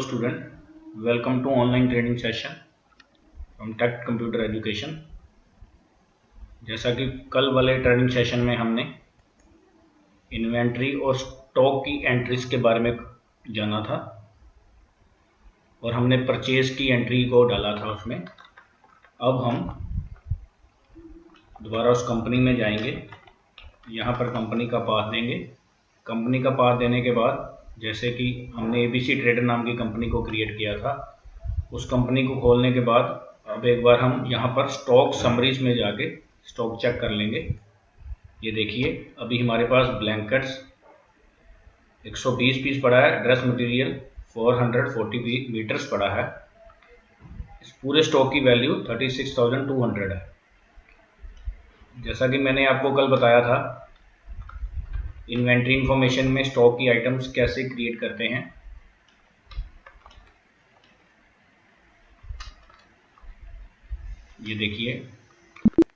student, welcome to online training session from Tech Computer Education। जैसा कि कल वाले ट्रेनिंग सेशन में हमने इन्वेंट्री और स्टॉक की एंट्रीज के बारे में जाना था और हमने परचेज की एंट्री को डाला था उसमें। अब हम दोबारा उस कंपनी में जाएंगे, यहाँ पर कंपनी का पाथ देंगे। कंपनी का पाथ देने के बाद जैसे कि हमने ABC ट्रेडर नाम की कंपनी को क्रिएट किया था, उस कंपनी को खोलने के बाद अब एक बार हम यहाँ पर स्टॉक समरीज में जाके स्टॉक चेक कर लेंगे। ये देखिए अभी हमारे पास ब्लैंकेट्स 120 पीस पड़ा है, ड्रेस मटेरियल 440 मीटर्स पड़ा है। इस पूरे स्टॉक की वैल्यू 36,200 है। जैसा कि मैंने आपको कल बताया था, इन्वेंट्री इंफॉर्मेशन में स्टॉक की आइटम्स कैसे क्रिएट करते हैं। ये देखिए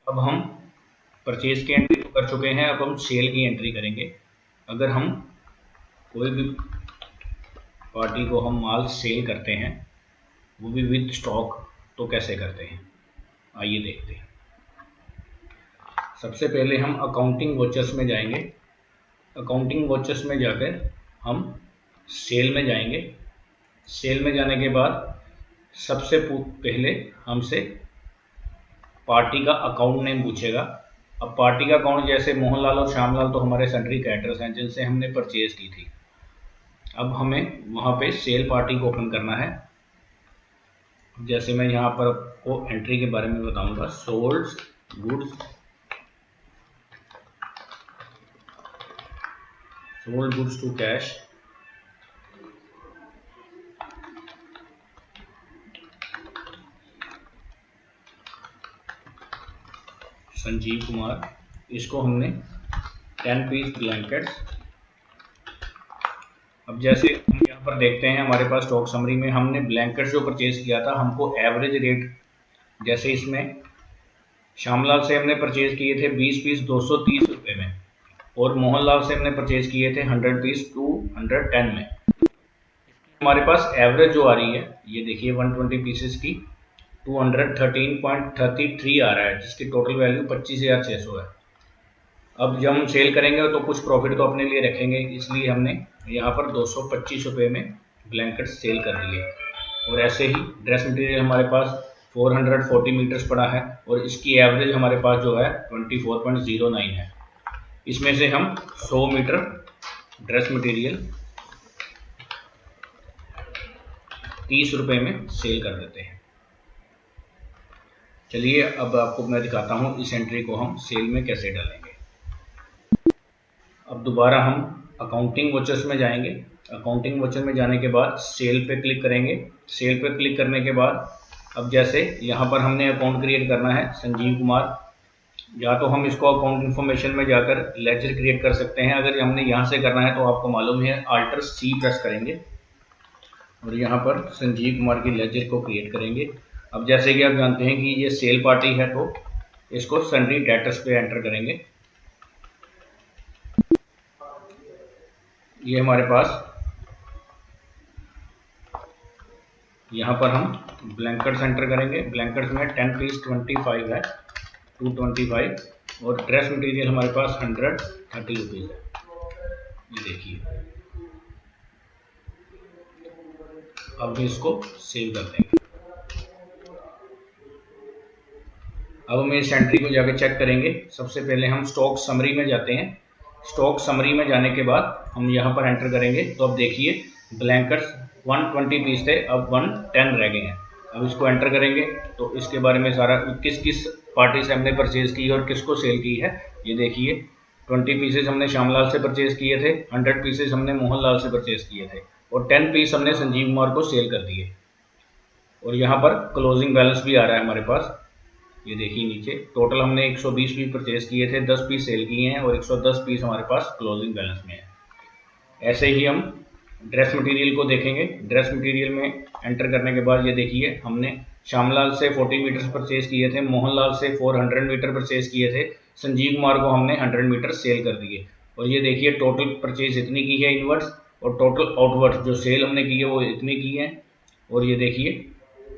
अब हम परचेज की एंट्री कर चुके हैं, अब हम सेल की एंट्री करेंगे। अगर हम कोई भी पार्टी को हम माल सेल करते हैं, वो भी विद स्टॉक, तो कैसे करते हैं आइए देखते हैं। सबसे पहले हम अकाउंटिंग वॉचर्स में जाएंगे। अकाउंटिंग वॉचर्स में जाकर हम सेल में जाएंगे। सेल में जाने के बाद सबसे पहले हमसे पार्टी का अकाउंट नेम पूछेगा। अब पार्टी का अकाउंट जैसे मोहनलाल और श्यामलाल तो हमारे सन्ड्री क्रेडिटर्स हैं जिनसे हमने परचेज की थी। अब हमें वहाँ पे सेल पार्टी को ओपन करना है। जैसे मैं यहाँ पर आपको एंट्री के बारे में बताऊंगा, sold goods to cash, Sanjeev Kumar. इसको हमने 10 पीस ब्लैंकेट्स। अब जैसे हम यहाँ पर देखते हैं हमारे पास स्टॉक समरी में हमने ब्लैंकेट्स जो परचेज किया था, हमको एवरेज रेट जैसे इसमें श्यामलाल से हमने परचेज किए थे 20 पीस 230 रुपये में और मोहनलाल से हमने परचेज किए थे 100 पीस 210 में। हमारे पास एवरेज जो आ रही है, ये देखिए 120 पीसेस की 213.33 आ रहा है, जिसकी टोटल वैल्यू 25,600 है। अब जब हम सेल करेंगे तो कुछ प्रॉफिट तो अपने लिए रखेंगे, इसलिए हमने यहाँ पर 225 रुपये में ब्लैंकेट सेल कर दिए। और ऐसे ही ड्रेस मटेरियल हमारे पास 440 मीटर्स पड़ा है और इसकी एवरेज हमारे पास जो है 24.09 है। इसमें से हम 100 मीटर ड्रेस मटेरियल 30 रुपये में सेल कर देते हैं। चलिए अब आपको मैं दिखाता हूँ इस एंट्री को हम सेल में कैसे डालेंगे। अब दोबारा हम अकाउंटिंग वॉचर्स में जाएंगे। अकाउंटिंग वॉचर में जाने के बाद सेल पे क्लिक करेंगे। सेल पे क्लिक करने के बाद अब जैसे यहाँ पर हमने अकाउंट क्रिएट करना है संजीव कुमार, या तो हम इसको अकाउंट इन्फॉर्मेशन में जाकर लेजर क्रिएट कर सकते हैं। अगर हमने यहाँ से करना है तो आपको मालूम है Alt+C प्रेस करेंगे और यहाँ पर संजीव कुमार की लेजर को क्रिएट करेंगे। अब जैसे कि आप जानते हैं कि ये सेल पार्टी है तो इसको सन्ड्री डेटर्स पे एंटर करेंगे। ये हमारे पास यहाँ पर हम ब्लैंकेट्स एंटर करेंगे। ब्लैंकेट्स में 10 पीस 25 है 225 और ड्रेस मटेरियल हमारे पास 130 रुपीज़ है। ये देखिए अब इसको सेव कर देंगे। अब हम इस एंट्री को जाके चेक करेंगे। सबसे पहले हम स्टॉक समरी में जाते हैं। स्टॉक समरी में जाने के बाद हम यहाँ पर एंटर करेंगे तो अब देखिए ब्लैंकेट्स 120 पीस थे, अब 110 रह गए हैं। अब इसको एंटर करेंगे तो इसके बारे में सारा किस किस पार्टी से हमने परचेज की और किसको सेल की है। ये देखिए 20 पीसेज हमने श्यामलाल से परचेज किए थे, 100 पीसेज हमने मोहनलाल से परचेज किए थे और 10 पीस हमने संजीव कुमार को सेल कर दिए। और यहाँ पर क्लोजिंग बैलेंस भी आ रहा है हमारे पास। ये देखिए नीचे टोटल हमने 120 पीस परचेज किए थे, 10 पीस सेल किए हैं और 110 पीस हमारे पास क्लोजिंग बैलेंस में है। ऐसे ही हम ड्रेस मटेरियल को देखेंगे। ड्रेस मटेरियल में एंटर करने के बाद ये देखिए हमने श्यामलाल से 40 मीटर्स परचेज किए थे, मोहनलाल से 400 मीटर परचेज किए थे, संजीव कुमार को हमने 100 मीटर सेल कर दिए। और ये देखिए टोटल परचेज इतनी की है इनवर्स और टोटल आउटवर्ड जो सेल हमने की है वो इतनी की है। और ये देखिए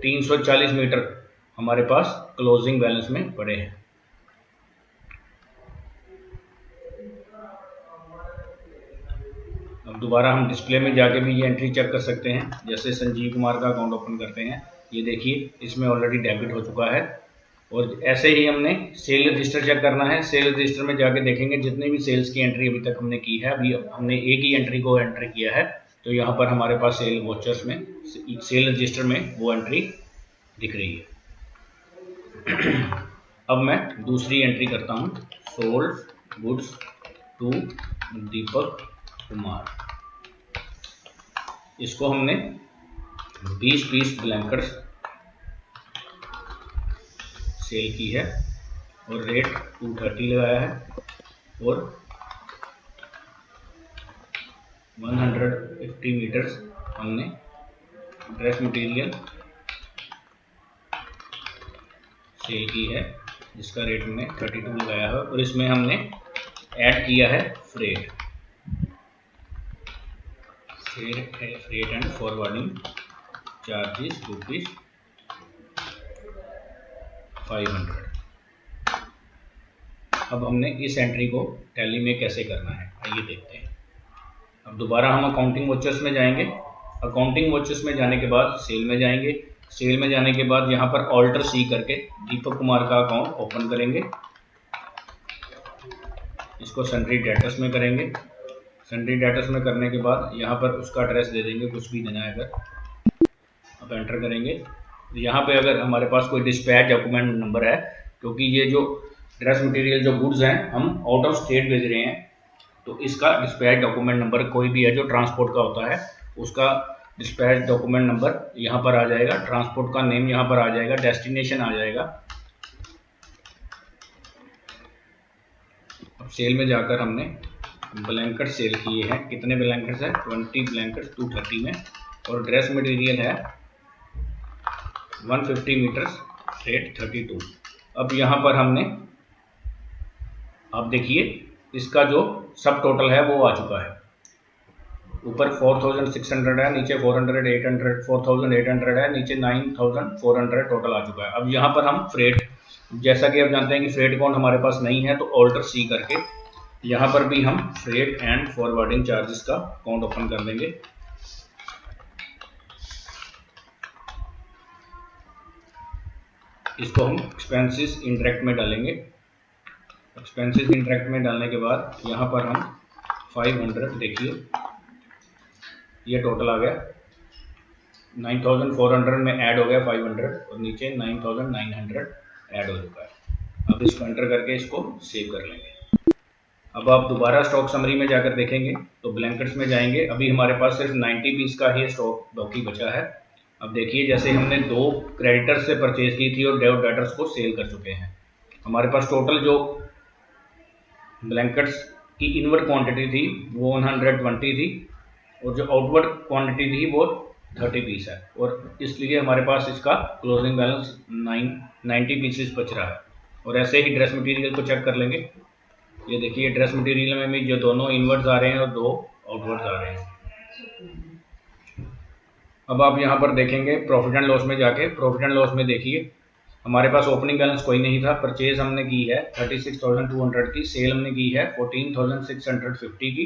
340 मीटर हमारे पास क्लोजिंग बैलेंस में पड़े हैं। अब दोबारा हम डिस्प्ले में जाके भी ये एंट्री चेक कर सकते हैं। जैसे संजीव कुमार का अकाउंट ओपन करते हैं, ये देखिए इसमें ऑलरेडी डेबिट हो चुका है। और ऐसे ही हमने सेल रजिस्टर चेक करना है। सेल रजिस्टर में जाके देखेंगे जितनी भी सेल्स की एंट्री अभी तक हमने की है, अभी हमने एक ही एंट्री को एंटर किया है, तो यहाँ पर हमारे पास सेल वॉचर्स में, सेल रजिस्टर में वो एंट्री दिख रही है। अब मैं दूसरी एंट्री करता हूँ, sold goods to Deepak Kumar. इसको हमने 20 पीस ब्लैंकर्स सेल की है और रेट 230 लगाया है और 150 मीटर्स हमने ड्रेस मटेरियल सेल की है, जिसका रेट हमने 32 लगाया है। और इसमें हमने ऐड किया है फ्रेट एंड फॉरवर्डिंग चार्जेस ₹500। अब हमने इस एंट्री को टैली में कैसे करना है, आइए देखते हैं। अब दोबारा हम अकाउंटिंग वॉचर्स में जाएंगे। अकाउंटिंग वॉचर्स में जाने के बाद सेल में जाएंगे। सेल में जाने के बाद यहाँ पर ऑल्टर सी करके दीपक कुमार का अकाउंट ओपन करेंगे। इसको सन्ड्री डेटर्स में करेंगे। सन्ड्री डेटर्स में करने के बाद यहाँ पर उसका एड्रेस दे देंगे, कुछ भी देना है अगर। अब एंटर करेंगे। यहाँ पे अगर हमारे पास कोई डिस्पैच डॉक्यूमेंट नंबर है, क्योंकि ये जो ड्रेस मटेरियल जो गुड्स हैं हम आउट ऑफ स्टेट भेज रहे हैं, तो इसका डिस्पैच डॉक्यूमेंट नंबर कोई भी है जो ट्रांसपोर्ट का होता है, उसका डिस्पैच डॉक्यूमेंट नंबर यहाँ पर आ जाएगा, ट्रांसपोर्ट का नेम यहाँ पर आ जाएगा, डेस्टिनेशन आ जाएगा। अब सेल में जाकर हमने ब्लैंकेट सेल किए हैं। कितने ब्लैंकेट्स है? 20 ब्लैंकेट्स 230 में। और ड्रेस मटेरियल है 150 मीटर्स, रेट 32। अब यहाँ पर हमने, आप देखिए इसका जो सब टोटल है वो आ चुका है। ऊपर 4600 है, नीचे 400, 800, 4800 है, नीचे 9400 टोटल आ चुका है। अब यहाँ पर हम फ्रेट, जैसा कि आप जानते हैं कि फ्रेट अकाउंट हमारे पास नहीं है, तो ऑल्टर सी करके यहाँ पर भी हम फ्रेट एंड फॉरवर्डिंग चार्जेस का अकाउंट ओपन कर देंगे। इसको हम एक्सपेंसेस इंडायरेक्ट में डालेंगे। एक्सपेंसेस इंडायरेक्ट में डालने के बाद यहाँ पर हम 500, देखिए ये टोटल आ गया, 9400 में ऐड हो गया 500 और नीचे 9900 ऐड हो चुका है। अब इसको एंटर करके इसको सेव कर लेंगे। अब आप दोबारा स्टॉक समरी में जाकर देखेंगे तो ब्लैंकेट्स में जाएंगे। अभी हमारे पास सिर्फ 90 पीस का ही स्टॉक बाकी बचा है। अब देखिए जैसे हमने 2 क्रेडिटर्स से परचेज की थी और डेटर्स को सेल कर चुके हैं। हमारे पास टोटल जो ब्लैंकेट्स की इनवर्ड क्वांटिटी थी वो 120 थी और जो आउटवर्ड क्वांटिटी थी वो 30 पीस है, और इसलिए हमारे पास इसका क्लोजिंग बैलेंस 90 पीसेस बच रहा है। और ऐसे ही ड्रेस मटेरियल को चेक कर लेंगे। ये देखिए ड्रेस मटेरियल में भी जो दोनों इनवर्ड्स आ रहे हैं और 2 आउटवर्ड्स आ रहे हैं। अब आप यहाँ पर देखेंगे प्रॉफिट एंड लॉस में जाके, प्रॉफिट एंड लॉस में देखिए हमारे पास ओपनिंग बैलेंस कोई नहीं था। परचेज हमने की है 36,200 की, सेल हमने की है 14,650 की।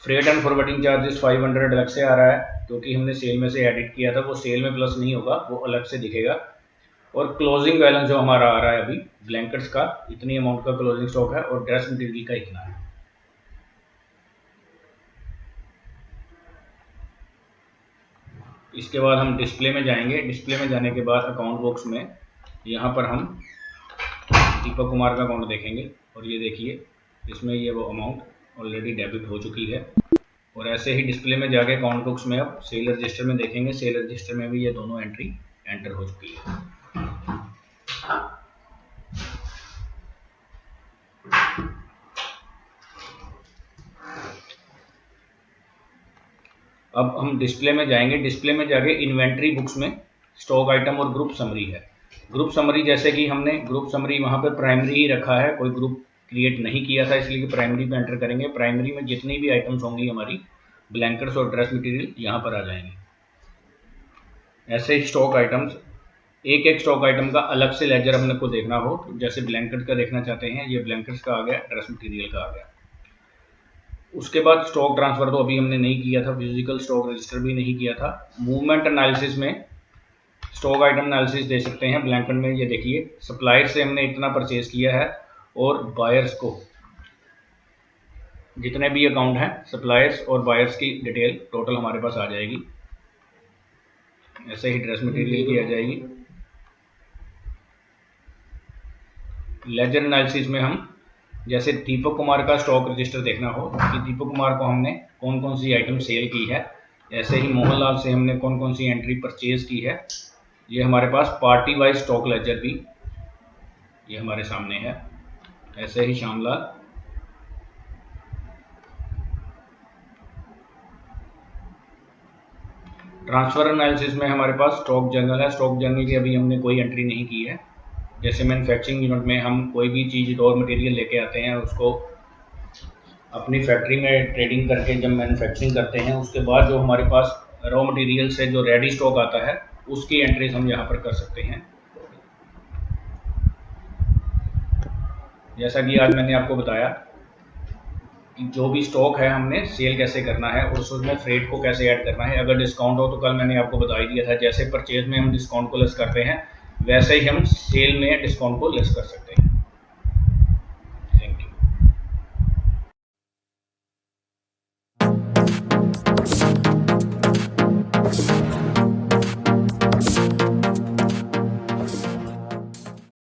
फ्रेट एंड फॉरवर्डिंग चार्जेस 500 अलग से आ रहा है, क्योंकि हमने सेल में से एडिट किया था, वो सेल में प्लस नहीं होगा, वो अलग से दिखेगा। और क्लोजिंग बैलेंस जो हमारा आ रहा है अभी ब्लैंकेट्स का, इतनी अमाउंट का क्लोजिंग स्टॉक है और ड्रेस मटेरियल का इतना है। इसके बाद हम डिस्प्ले में जाएंगे। डिस्प्ले में जाने के बाद अकाउंट बॉक्स में यहाँ पर हम दीपक कुमार का अकाउंट देखेंगे और ये देखिए इसमें ये वो अमाउंट ऑलरेडी डेबिट हो चुकी है। और ऐसे ही डिस्प्ले में जाके अकाउंट बुक्स में अब सेल रजिस्टर में देखेंगे, सेल रजिस्टर में भी ये दोनों एंट्री एंटर हो चुकी है। अब हम डिस्प्ले में जाएंगे। डिस्प्ले में जाके इन्वेंट्री बुक्स में स्टॉक आइटम और ग्रुप समरी है। ग्रुप समरी, जैसे कि हमने ग्रुप समरी वहाँ पर प्राइमरी ही रखा है, कोई ग्रुप क्रिएट नहीं किया था, इसलिए प्राइमरी पे एंटर करेंगे। प्राइमरी में जितनी भी आइटम्स होंगी हमारी ब्लैंकेट्स और ड्रेस मटेरियल यहाँ पर आ जाएंगे। ऐसे ही स्टॉक आइटम्स, एक एक स्टॉक आइटम का अलग से लेजर अपने को देखना हो, तो जैसे ब्लैंकेट का देखना चाहते हैं, ये ब्लैंकेट्स का आ गया, ड्रेस मटेरियल का आ गया। उसके बाद स्टॉक ट्रांसफर तो अभी हमने नहीं किया था, फिजिकल स्टॉक रजिस्टर भी नहीं किया था। मूवमेंट एनालिसिस में स्टॉक आइटम एनालिसिस दे सकते हैं ब्लैंकेट में। ये देखिए सप्लायर से हमने इतना परचेज किया है और बायर्स को जितने भी अकाउंट हैं सप्लायर्स और बायर्स की डिटेल टोटल हमारे पास आ जाएगी। ऐसे ही ड्रेस मटेरियल की आ जाएगी। लेजर एनालिसिस में हम जैसे दीपक कुमार का स्टॉक रजिस्टर देखना हो कि दीपक कुमार को हमने कौन कौन सी आइटम सेल की है, ऐसे ही मोहनलाल से हमने कौन कौन सी एंट्री परचेज की है। ये हमारे पास पार्टी वाइज स्टॉक लेजर भी ये हमारे सामने है। ऐसे ही श्यामलाल, ट्रांसफर एनालिसिस में हमारे पास स्टॉक जर्नल है। स्टॉक जर्नल की अभी हमने कोई एंट्री नहीं की है। जैसे मैन्युफैक्चरिंग यूनिट में हम कोई भी चीज़ रॉ मटेरियल लेके आते हैं, उसको अपनी फैक्ट्री में ट्रेडिंग करके जब मैन्युफैक्चरिंग करते हैं, उसके बाद जो हमारे पास रॉ मटेरियल से जो रेडी स्टॉक आता है उसकी एंट्रीज हम यहाँ पर कर सकते हैं। जैसा कि आज मैंने आपको बताया कि जो भी स्टॉक है हमने सेल कैसे करना है और उसमें फ्रेट को कैसे ऐड करना है। अगर डिस्काउंट हो तो कल मैंने आपको बता ही दिया था, जैसे परचेज में हम डिस्काउंट को लेस करते हैं वैसे ही हम सेल में डिस्काउंट को लेस कर सकते हैं।